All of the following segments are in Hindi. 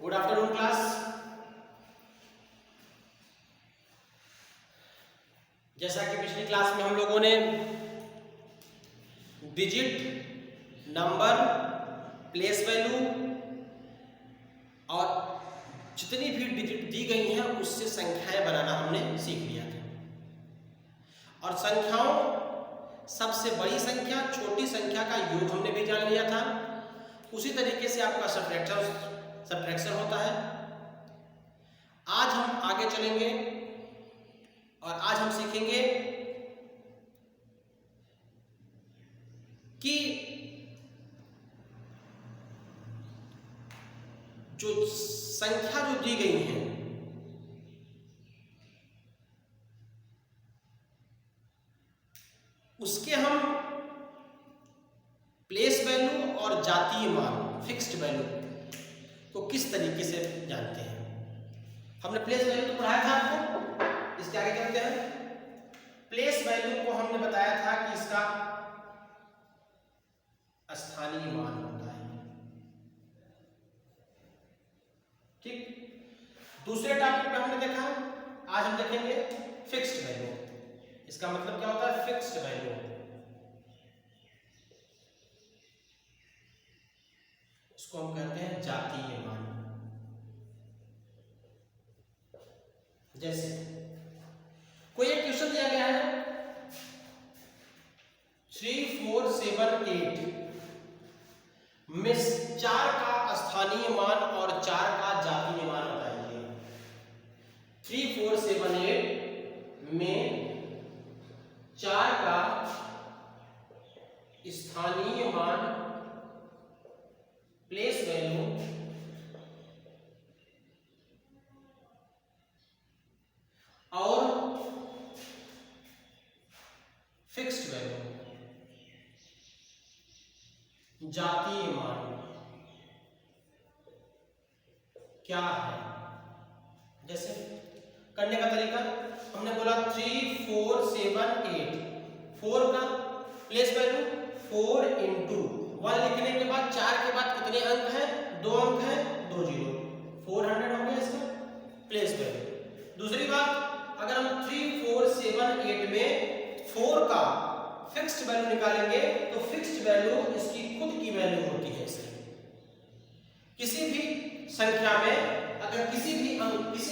Good afternoon class. जैसा कि पिछली क्लास में हम लोगों ने डिजिट, नंबर, प्लेस वैल्यू और जितनी भी डिजिट दी गई हैं उससे संख्याएं बनाना हमने सीख लिया था। और संख्याओं, सबसे बड़ी संख्या छोटी संख्या का योग हमने भी जान लिया था। उसी तरीके से आपका सब्ट्रैक्शन होता है। आज हम आगे चलेंगे और आज हम सीखेंगे कि जो संख्या जो दी गई है उसके हम प्लेस वैल्यू और जातीय मान, फिक्स्ड वैल्यू को किस तरीके से जानते हैं। हमने प्लेस वैल्यू तो पढ़ाया था आपको। इसके आगे चलते हैं। प्लेस वैल्यू को हमने बताया था कि इसका स्थानीय मान होता है। ठीक। दूसरे टॉपिक पे हमने देखा, आज हम देखेंगे फिक्स्ड वैल्यू। इसका मतलब क्या होता है? Fixed value. इसको हम कहते हैं जातीय मान। जैसे कोई एक क्वेश्चन दिया गया है 3, 4, 7, 8 में 4 का स्थानीय मान और 4 का जातीय मान बताइए। 3, 4, 7, 8 में 4 का स्थानीय मान, प्लेस वैल्यू और फिक्स्ड वैल्यू, जातीय मान क्या है। जैसे करने का तरीका हमने बोला 3, 4, 7, 8। 4 का प्लेस वैल्यू 4 × 1 लिखने के बाद 4 के बाद कितने अंक हैं? 2 अंक हैं, 2 जीरो, 400 हो गया इसका प्लेस वैल्यू। दूसरी बात, अगर हम 3, 4, 7, 8 में 4 का फिक्स्ड वैल्यू निकालेंगे तो फिक्स्ड वैल्यू इसकी खुद की वैल्यू होती है। इसकी किसी भी संख्या में अगर किसी भी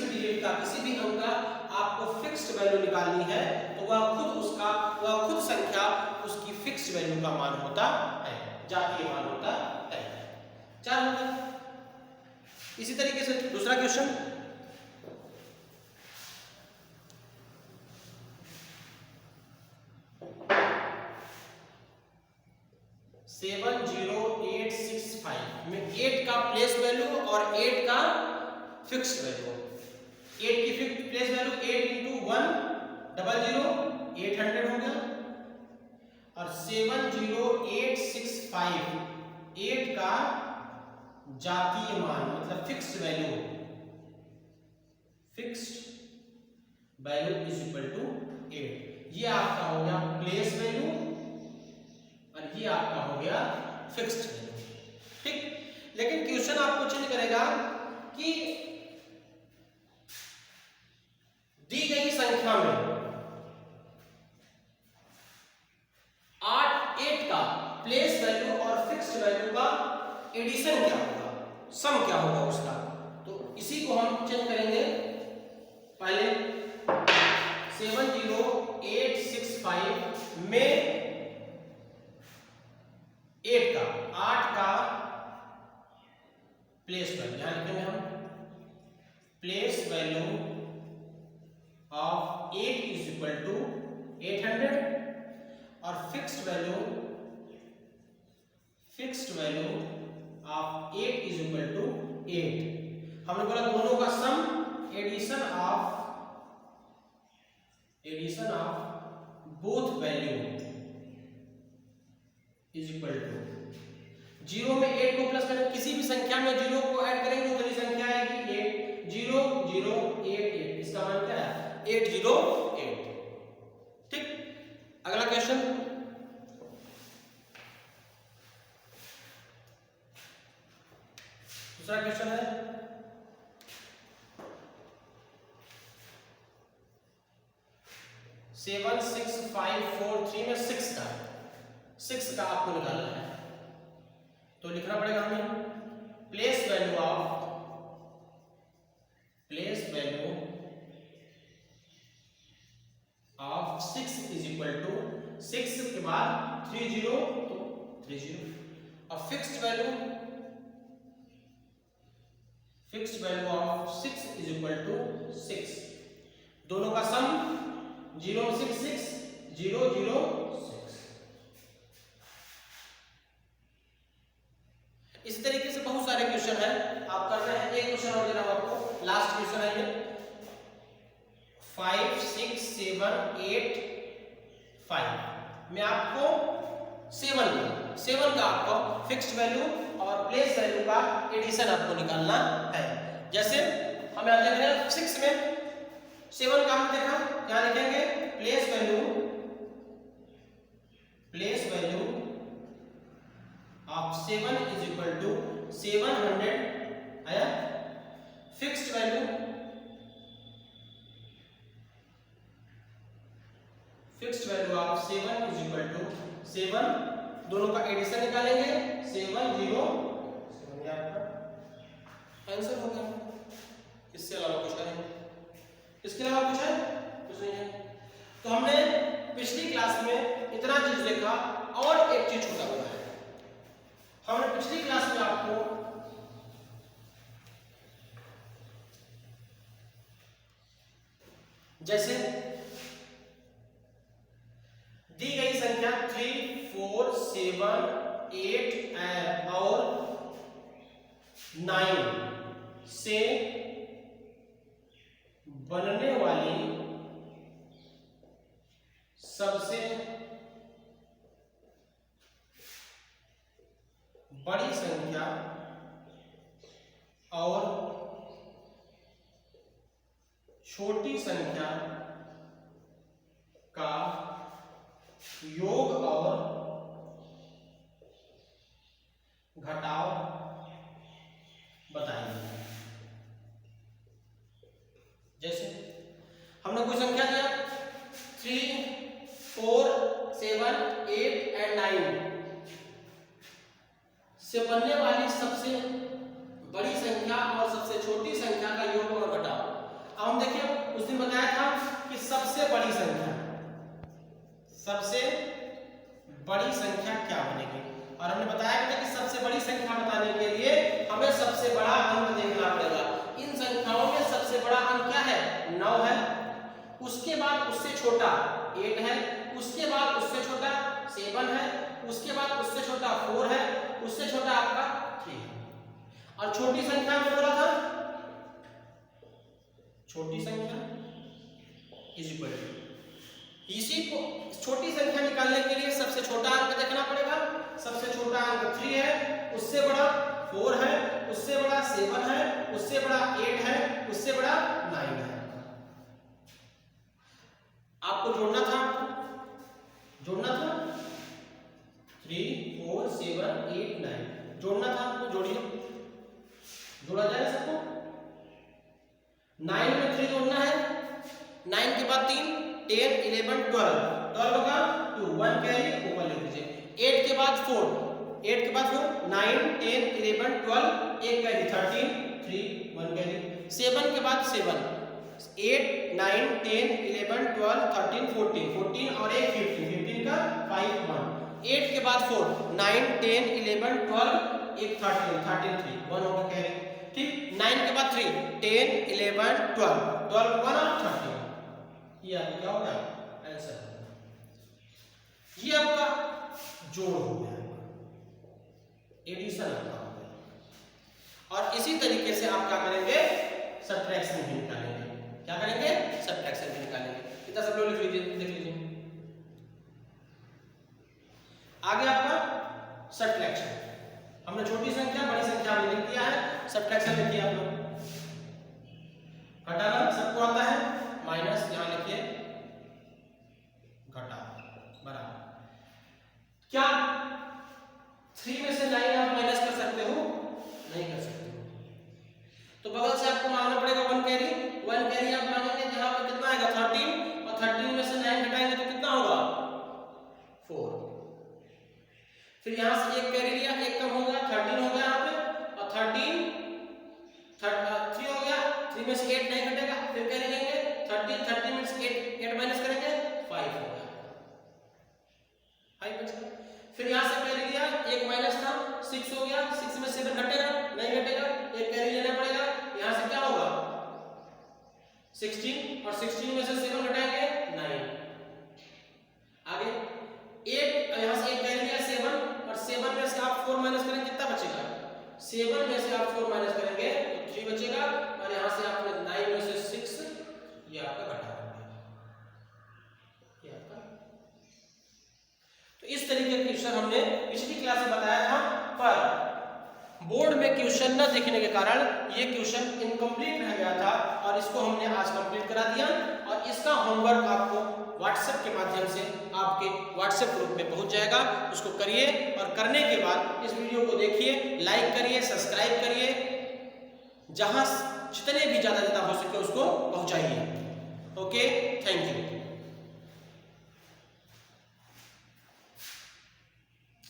डिजिट का, किसी भी अंक का आपको फिक्स्ड वैल्यू निकालनी है तो वह खुद संख्या उसकी फिक्स्ड वैल्यू का मान होता है, जातीय मान होता है। 4 हो गया। इसी तरीके से दूसरा क्वेश्चन, सेवन 0, 8, 6, 5 में 8 का प्लेस वैल्यू और 8 का फिक्स्ड वैल्यू। 8 की फिक्स्ड प्लेस वैल्यू 8 × 1 00, 800 हो गया। और 7, 0, 8, 6, 5 8 का जातीय मान मतलब fixed value is equal to 8। ये आपका हो गया प्लेस वैल्यू और ये आपका हो गया फिक्स्ड वैल्यू। ठीक। लेकिन क्वेश्चन आपको चेंज करेगा कि दी गई संख्या में 8 का प्लेस वैल्यू और फिक्स्ड वैल्यू का एडिशन क्या होगा, सम क्या होगा उसका। तो इसी को हम चेंज करेंगे। पहले 7, 0, 8, 6, 5 में 8 का प्लेस वैल्यू, यहां लिखेंगे हम place value of 8 is equal to 800 और fixed value of 8 is equal to 8। हमने बोला दोनों का sum, addition of both value is equal to 0 में 8 को प्लस करें, किसी भी संख्या में 0 को ऐड करेंगे तो संख्या आएगी 8, 0, 0, 8, 8। इसका मान क्या है? 808। ठीक। अगला क्वेश्चन, दूसरा क्वेश्चन है 76543 में 6 का आपको निकालना है। तो लिखना पड़ेगा हमें place value of 6 is equal to 6 के बाद 30 तो 30 और fixed value of 6 is equal to 6, दोनों का सम 066,006। इस तरीके से बहुत सारे क्वेश्चन हैं, आप कर रहे हैं। एक क्वेश्चन और दे रहा हूं आपको, लास्ट क्वेश्चन है ये 5 6 7 8 5 में आपको 7 का आपको फिक्स्ड वैल्यू और प्लेस वैल्यू का एडिशन आपको निकालना है। जैसे हम यहां देख रहे हैं 6 में 7 का हमने देखा, क्या लिखेंगे place value of 7 is equal to 700 आया। Fixed value of 7 is equal to 7, दोनों का एडिशन निकालेंगे 7 0 7 आपका आंसर होगा। इससे अलावा कुछ है? इसके अलावा कुछ है? कुछ नहीं है। तो हमने पिछली क्लास में इतना चीज देखा और एक चीज छूटा हुआ है। हमने पिछली क्लास में आपको जैसे दी गई संख्या 3 4 7 8 और 9 से बनने वाली सबसे बड़ी संख्या और छोटी संख्या का योग और घटाव बताइए। जैसे हमने कोई संख्या दिया 3 4 7 8 एंड 9 से बनने वाली सबसे बड़ी संख्या और सबसे छोटी संख्या का योग और घटाव। अब हम देखिए उस दिन बताया था कि सबसे बड़ी संख्या क्या बनेगी, और हमने बताया था कि सबसे बड़ी संख्या बताने के लिए हमें सबसे बड़ा अंक देखना पड़ेगा। इन संख्याओं में सबसे बड़ा अंक क्या है? 9 है, उसके बाद उससे छोटा 8 है, उसके बाद उससे छोटा 7 है, उसके बाद उससे छोटा 4 है, उससे छोटा आपका 3 है। और छोटी संख्या में बोला था छोटी संख्या इज इक्वल टू, इसी को छोटी संख्या निकालने के लिए सबसे छोटा अंक देखना पड़ेगा। सबसे छोटा अंक 3 है, उससे बड़ा 4 है, उससे बड़ा 7 है, उससे बड़ा 8 है, उससे बड़ा 9 है। आपको जोड़ना था 3 4 7 8 9 जोड़ना था आपको। जोड़िए, जोड़ा जाएगा सबको। 9 में 3 जोड़ना है, 9 के बाद 3 10 11 12 12 का 2 1 कैरी ऊपर लिख दीजिए। 8 के बाद 4 9 10 11 12 1 कैरी 13 3 1 कैरी। 7 के बाद 7 8 9 10 11 12 13 14 और 1 15 का 5 1। 8 के बाद 4 9 10 11 12 1 13 3 1 होगा कैरी। ठीक, 9 के बाद 3 10 11 12 12 1 और 13, ये आपका क्या होगा आंसर। ये आपका जोड़ हो गया, एडिशन आपका हो गया। और इसी तरीके से आप क्या करेंगे? सब्ट्रैक्शन भी निकालेंगे। क्या करेंगे? सब्ट्रैक्शन भी निकालेंगे। इतना सब लोग लिख लीजिए, देख लीजिए। आगे आपका सब्ट्रैक्शन, हमने छोटी संख्या बड़ी संख्या में लिख दिया है। सब्ट्रैक्शन लिखिए आप लोग। घटाना सबको आता है, माइनस यहां लिखिए घटा बराबर। क्या 3 में से 9 आप माइनस कर सकते हो? नहीं कर सकते हो। तो बगल से आपको मांगना पड़ेगा 1 कैरी। 1 कैरी आप मांगेंगे, जहां पर कितना आएगा 13, और 13 में से 9 घटाएंगे में से 8 नहीं घटेगा, फिर कैरी लेंगे 30, 30 में से 8 माइनस करेंगे 5 होगा, 5 बचा। फिर यहाँ से कैरी लिया, एक माइनस था 6 हो गया, 6 में 7 घटेगा नहीं घटेगा, एक कैरी लेना पड़ेगा, यहाँ से क्या होगा 16 और 16 में से 7 घटाएंगे 9। आगे 8, यहाँ से एक कैरी लिया 7 और 7 में से आप 4 माइनस करेंगे कितना बचेगा, 7 में से आप 4 माइनस करेंगे तो 3 बचेगा, और यहाँ से आपने 9 में से 6 ये आपका घटा देंगे, ये आपका। तो इस तरीके के क्वेश्चन हमने पिछली क्लास में बताया था, पर बोर्ड में क्वेश्चन न देखने के कारण ये क्वेश्चन इनकम्प्लीट रह गया था, और इसको हमने आज कंप्लीट करा दिया। और इसका होमवर्क आपको व्हाट्सएप के माध्यम से आपके व्हाट्सएप ग्रुप में पहुंच जाएगा, उसको करिए, और करने के बाद इस वीडियो को देखिए, लाइक करिए, सब्सक्राइब करिए, जहां जितने भी ज्यादा हो सके उसको